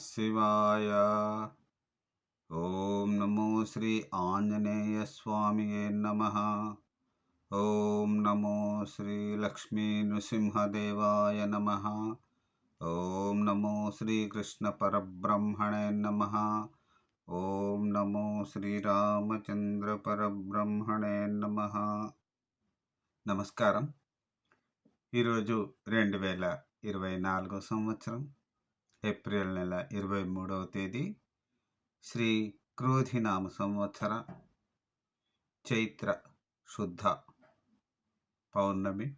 శివాయ. ఓం నమో శ్రీ ఆంజనేయ స్వామియే నమః. ఓం నమో శ్రీ లక్ష్మీ నృసింహదేవాయ నమః. ఓం నమో శ్రీకృష్ణ పరబ్రహ్మణే నమః. ఓం నమో శ్రీరామచంద్ర పరబ్రహ్మణే నమః. నమస్కారం. ఈరోజు 2024 సంవత్సరం ఏప్రిల్ నెల 23వ తేదీ, శ్రీ క్రోధినామ సంవత్సర చైత్ర శుద్ధ పౌర్ణమి,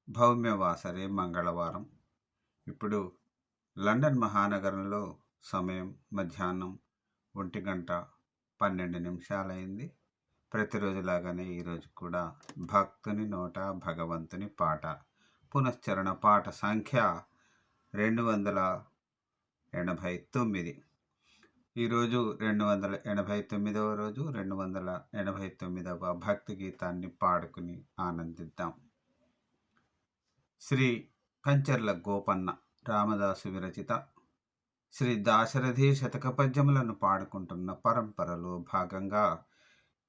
భౌమ్యవాసరే మంగళవారం. ఇప్పుడు లండన్ మహానగరంలో సమయం మధ్యాహ్నం 1:12 అయింది. ప్రతిరోజులాగానే ఈరోజు కూడా భక్తుని నోట భగవంతుని పాట. పునశ్చరణ పాట సంఖ్య 289. ఈరోజు 289వ రోజు. 289వ భక్తి గీతాన్ని పాడుకుని ఆనందిద్దాం. శ్రీ కంచర్ల గోపన్న రామదాసు విరచిత శ్రీ దాశరథి శతక పద్యములను పాడుకుంటున్న పరంపరలో భాగంగా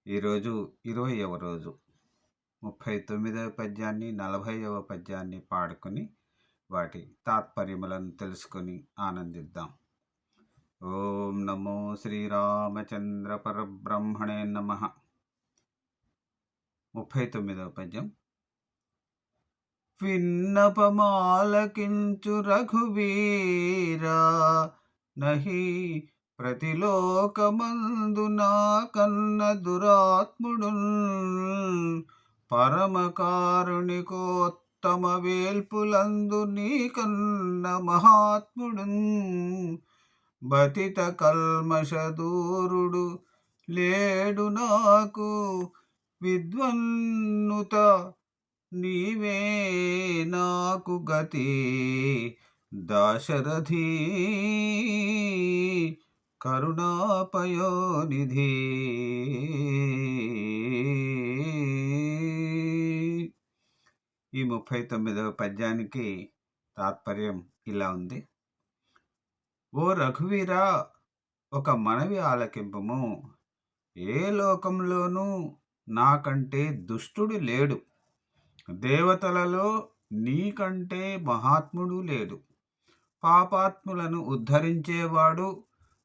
ఈరోజు 20వ రోజు 39వ పద్యాన్ని 40వ పద్యాన్ని పాడుకుని వాటి తాత్పర్యములను తెలుసుకొని ఆనందిద్దాం. ఓం నమో శ్రీరామచంద్ర పరబ్రహ్మణే నమః. 39వ పద్యం. విన్నపమాలకించు రఘువీరా, నహి ప్రతిలోకమందు నా కన్న దురాత్ముడున్, పరమ కారుణికోత్తమ వేల్పులందు నీ కన్న మహాత్ముడున్, బతిత కల్మషదూరుడు లేడు నాకు, విద్వన్నుత నీవే నాకు గతి, దాశరథి కరుణాపయోనిధి. ఈ 39వ పద్యానికి తాత్పర్యం ఇలా ఉంది. ఓ రఘువీరా, ఒక మనవి ఆలకింపుము. ఏ లోకంలోనూ నాకంటే దుష్టుడు లేడు, దేవతలలో నీకంటే మహాత్ముడు లేడు, పాపాత్ములను ఉద్ధరించేవాడు,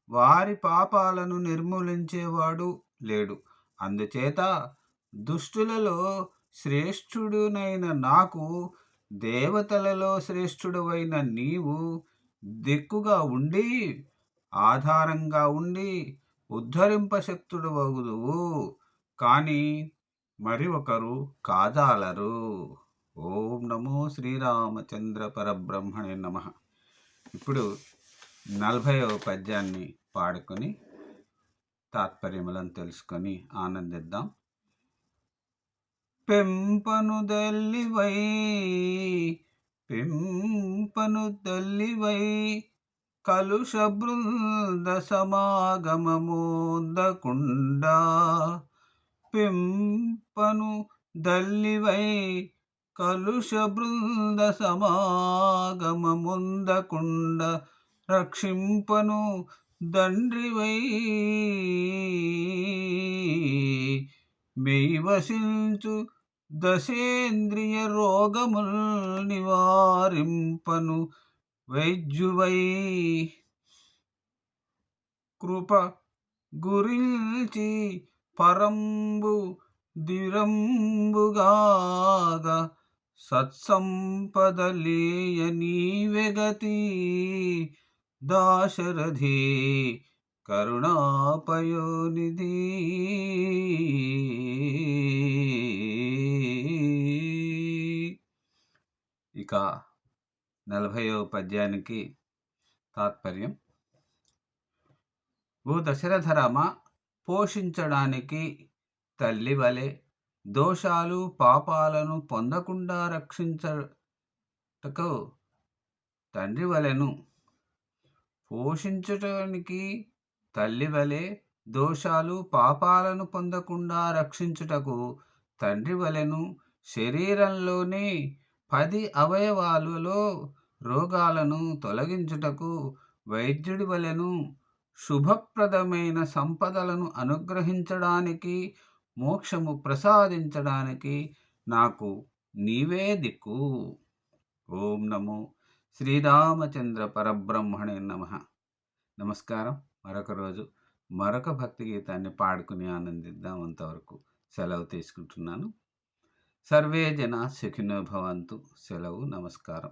వారి పాపాలను నిర్మూలించేవాడు లేడు. అందుచేత దుష్టులలో శ్రేష్ఠుడునైన నాకు, దేవతలలో శ్రేష్ఠుడవైన నీవు దిక్కుగా ఉండి, ఆధారంగా ఉండి ఉద్ధరింపశక్తుడవగుదువు, కానీ మరి ఒకరు కాజాలరు. ఓం నమో శ్రీరామచంద్ర పరబ్రహ్మణే నమః. ఇప్పుడు 40వ పద్యాన్ని పాడుకొని తాత్పర్యములను తెలుసుకొని ఆనందిద్దాం. పెంపను తల్లివై కలుష బృంద సమాగమమోదకుండా, పెంపను దల్లివై కలుష బృంద సమాగమముందకుండ, రక్షింపను దండ్రివై మెయివసించు దశేంద్రియ రోగముల్ నివారింపను వైద్యువై, కృప గురించి పరంబు దిరంబుగాగ, సత్సంపదలేయ నీవెగతి, దాశరథి కరుణాపయోనిధి. ఇక 40వ పద్యానికి తాత్పర్యం. ఓ దశరథరామ, పోషించడానికి తల్లి వలె, దోషాలు పాపాలను పొందకుండా రక్షించటకు తండ్రి వలెను. పోషించటానికి తల్లి వలె, దోషాలు పాపాలను పొందకుండా రక్షించుటకు తండ్రి వలెను. శరీరంలోని 10 అవయవాలలో రోగాలను తొలగించుటకు వైద్యుడి వలెను, శుభప్రదమైన సంపదలను అనుగ్రహించడానికి, మోక్షము ప్రసాదించడానికి నాకు నీవే దిక్కు. ఓం నమో శ్రీరామచంద్ర పరబ్రహ్మణే నమః. నమస్కారం. మరొక రోజు మరొక భక్తి గీతాన్ని పాడుకుని ఆనందిద్దాం. అంతవరకు సెలవు తీసుకుంటున్నాను. సర్వే జనా సుఖినో భవంతు. సెలవు. నమస్కారం.